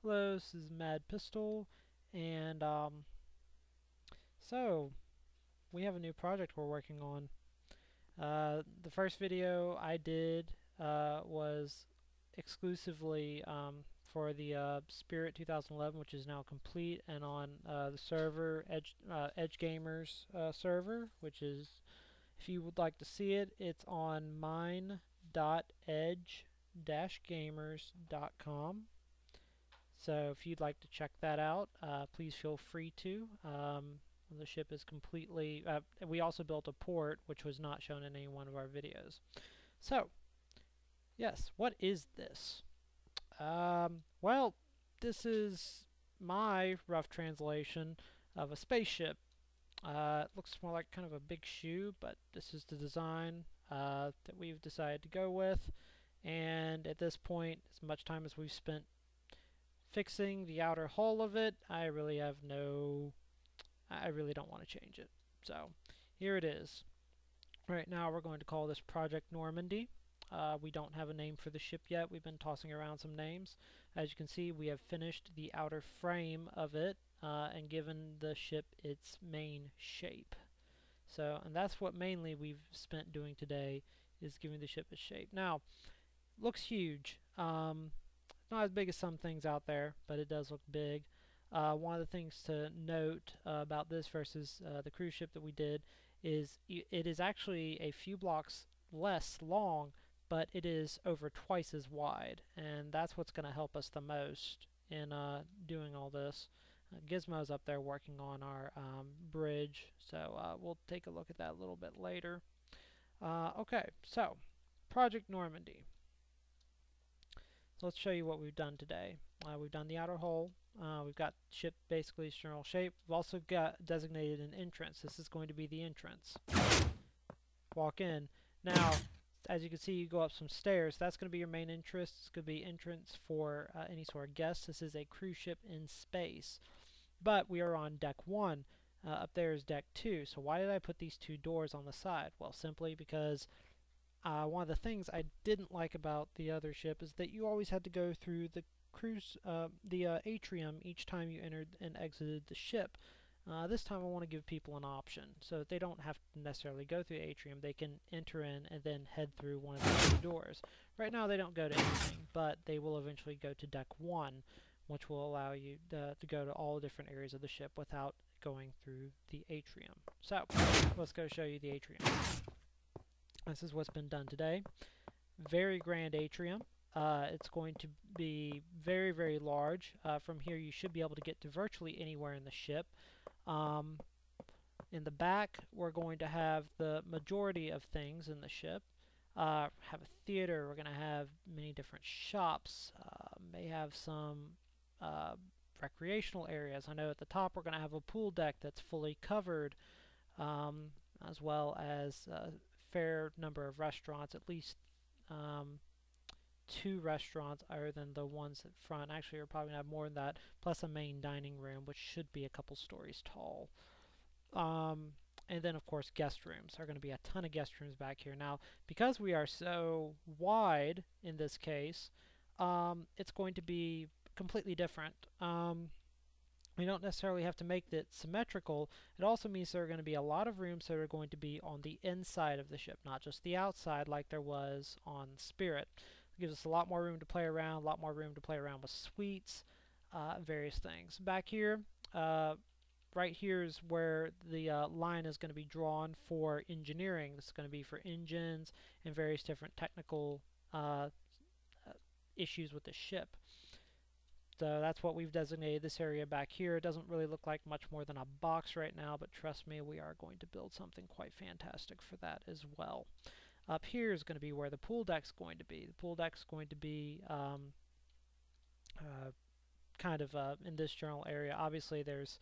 Hello, this is Mad Pistol, and so we have a new project we're working on. The first video I did was exclusively for the Spirit 2011, which is now complete and on the server Edge Gamers server, which is, if you would like to see it, it's on mine.edge-gamers.com. So if you'd like to check that out, please feel free to. The ship is completely... we also built a port, which was not shown in any one of our videos. So, yes, what is this? Well, this is my rough translation of a spaceship. It looks more like kind of a big shoe, but this is the design that we've decided to go with. And at this point, as much time as we've spent fixing the outer hull of it, I really don't want to change it. So here it is. Right now we're going to call this Project Normandy. We don't have a name for the ship yet. We've been tossing around some names. As you can see, we have finished the outer frame of it and given the ship its main shape. So, and that's what mainly we've spent doing today, is giving the ship its shape. Now, looks huge. Not as big as some things out there, but it does look big. One of the things to note about this versus the cruise ship that we did is it is actually a few blocks less long, but it is over twice as wide, and that's what's going to help us the most in doing all this. Gizmo's up there working on our bridge, so we'll take a look at that a little bit later. Okay, so Project Normandy. So let's show you what we've done today. We've done the outer hull. We've got ship basically its general shape. We've also got designated an entrance. This is going to be the entrance. Walk in. Now, as you can see, you go up some stairs. That's going to be your main entrance. It's going to be entrance for any sort of guests. This is a cruise ship in space. But we are on deck 1. Up there is deck 2. So why did I put these two doors on the side? Well, simply because one of the things I didn't like about the other ship is that you always had to go through the atrium each time you entered and exited the ship. This time I want to give people an option, so that they don't have to necessarily go through the atrium. They can enter in and then head through one of the two doors. Right now they don't go to anything, but they will eventually go to deck 1, which will allow you to go to all different areas of the ship without going through the atrium. So, let's go show you the atrium. This is what's been done today. Very grand atrium. It's going to be very, very large. From here you should be able to get to virtually anywhere in the ship. In the back we're going to have the majority of things in the ship. Have a theater, we're going to have many different shops, may have some recreational areas. I know at the top we're going to have a pool deck that's fully covered, as well as fair number of restaurants, at least 2 restaurants other than the ones at front. Actually, we're probably going to have more than that, plus a main dining room, which should be a couple stories tall. And then, of course, guest rooms. There are going to be a ton of guest rooms back here. Now, because we are so wide in this case, it's going to be completely different. We don't necessarily have to make it symmetrical. It also means there are going to be a lot of rooms that are going to be on the inside of the ship, not just the outside like there was on Spirit. It gives us a lot more room to play around, a lot more room to play around with suites, various things. Back here, right here is where the line is going to be drawn for engineering. This is going to be for engines and various different technical issues with the ship. So that's what we've designated this area back here. It doesn't really look like much more than a box right now, but trust me, we are going to build something quite fantastic for that as well. Up here is going to be where the pool deck's going to be. The pool deck's going to be kind of in this general area. Obviously there's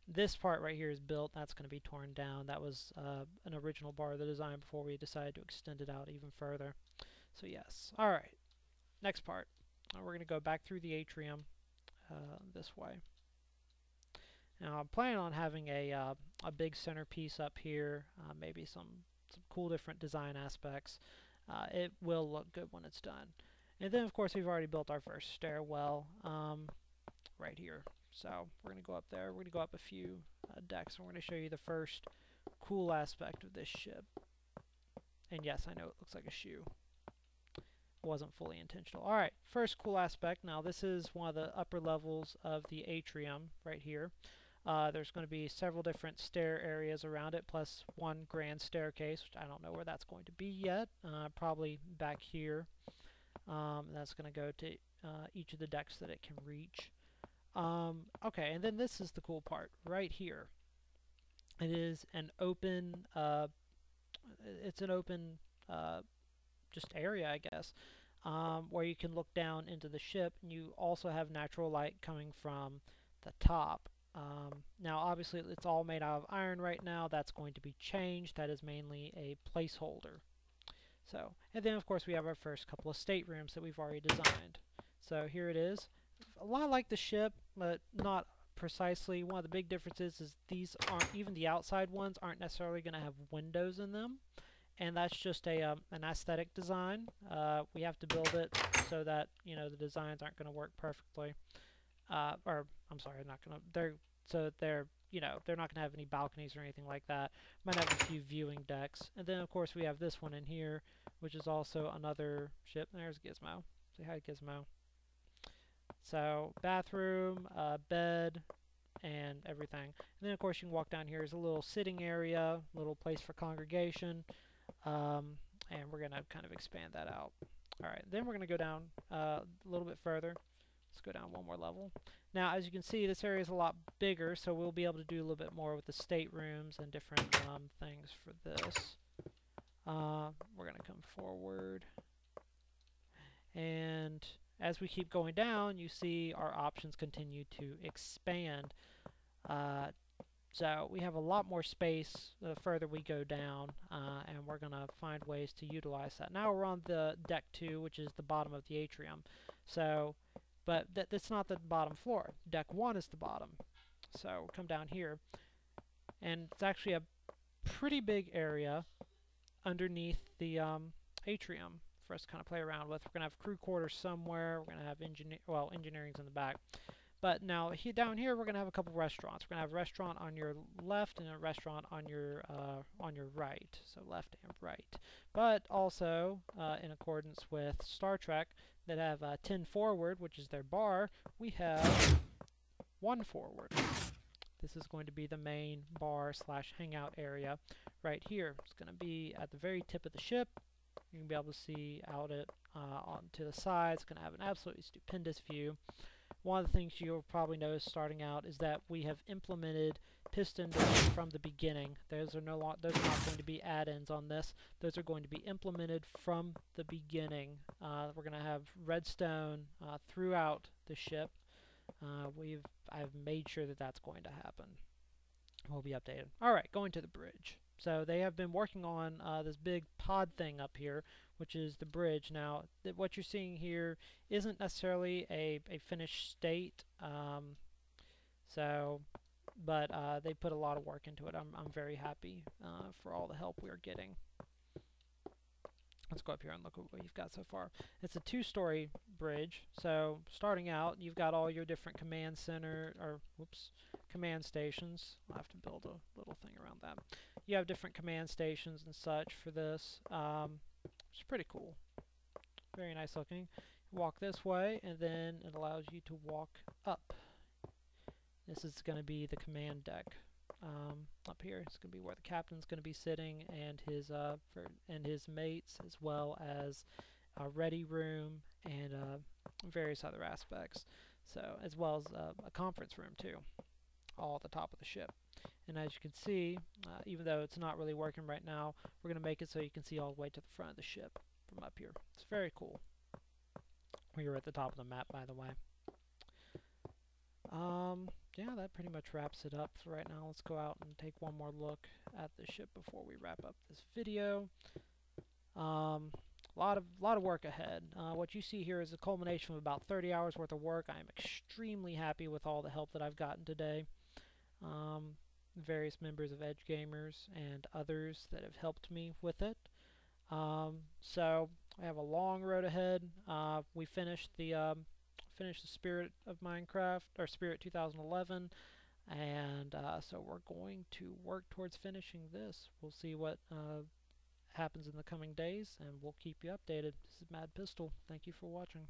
this part right here is built. That's going to be torn down. That was an original part of the design before we decided to extend it out even further. So yes. Alright, next part. We're going to go back through the atrium this way. Now I'm planning on having a big centerpiece up here, maybe some cool different design aspects. It will look good when it's done. And then of course we've already built our first stairwell. right here. So we're going to go up there. We're going to go up a few decks, and we're going to show you the first cool aspect of this ship. And yes, I know it looks like a shoe. It wasn't fully intentional. Alright, first cool aspect. Now this is one of the upper levels of the atrium right here. There's going to be several different stair areas around it, plus one grand staircase, which I don't know where that's going to be yet. Probably back here. That's going to go to each of the decks that it can reach. Okay, and then this is the cool part right here. It is an open, it's an open just area, I guess, where you can look down into the ship, and you also have natural light coming from the top. Now obviously it's all made out of iron right now. That's going to be changed. That is mainly a placeholder. So, and then of course we have our first couple of staterooms that we've already designed. So here it is. A lot like the ship, but not precisely. One of the big differences is these aren't, even the outside ones aren't necessarily going to have windows in them. And that's just a an aesthetic design. We have to build it so that, you know, the designs aren't going to work perfectly. Or I'm sorry, not going to. They're you know, they're not going to have any balconies or anything like that. Might have a few viewing decks, and then of course we have this one in here, which is also another ship. There's Gizmo. Say hi, Gizmo. So bathroom, bed, and everything. And then of course you can walk down here. There's a little sitting area, little place for congregation. And we're going to kind of expand that out. Alright, then we're going to go down a little bit further. Let's go down one more level. Now, as you can see, this area is a lot bigger, so we'll be able to do a little bit more with the staterooms and different things for this. We're going to come forward. And as we keep going down, you see our options continue to expand. So we have a lot more space the further we go down, and we're going to find ways to utilize that. Now we're on the deck 2, which is the bottom of the atrium. So, but that's not the bottom floor. Deck 1 is the bottom. So we'll come down here, and it's actually a pretty big area underneath the atrium for us to kind of play around with. We're going to have crew quarters somewhere. We're going to have engineering's in the back. But now down here we're going to have a couple restaurants. We're going to have a restaurant on your left and a restaurant on your right. So left and right. But also, in accordance with Star Trek, that have 10 forward, which is their bar, we have 1 forward. This is going to be the main bar / hangout area right here. It's going to be at the very tip of the ship. You can be able to see out it onto the sides. It's going to have an absolutely stupendous view. One of the things you'll probably notice starting out is that we have implemented piston doors from the beginning. Those are not going to be add-ins on this. Those are going to be implemented from the beginning. We're going to have redstone throughout the ship. I've made sure that that's going to happen. We'll be updated. Alright, going to the bridge. So they have been working on this big pod thing up here, which is the bridge. Now, what you're seeing here isn't necessarily a finished state, but they put a lot of work into it. I'm very happy for all the help we're getting. Let's go up here and look at what you've got so far. It's a 2-story bridge. So starting out, you've got all your different command stations. I'll have to build a little thing around that. You have different command stations and such for this. It's pretty cool. Very nice looking. Walk this way, and then it allows you to walk up. This is going to be the command deck. Up here, it's going to be where the captain's going to be sitting, and his mates, as well as a ready room and various other aspects. So, as well as a conference room too, all at the top of the ship. And as you can see, even though it's not really working right now, we're going to make it so you can see all the way to the front of the ship from up here. It's very cool. We were at the top of the map, by the way. Yeah, that pretty much wraps it up for right now. Let's go out and take one more look at the ship before we wrap up this video. Lot of work ahead. What you see here is a culmination of about 30 hours worth of work. I am extremely happy with all the help that I've gotten today. Various members of Edge Gamers and others that have helped me with it. So I have a long road ahead. We finished the finish the Spirit of Minecraft, or Spirit 2011, and so we're going to work towards finishing this. We'll see what happens in the coming days, and we'll keep you updated. This is Mad Pistol. Thank you for watching.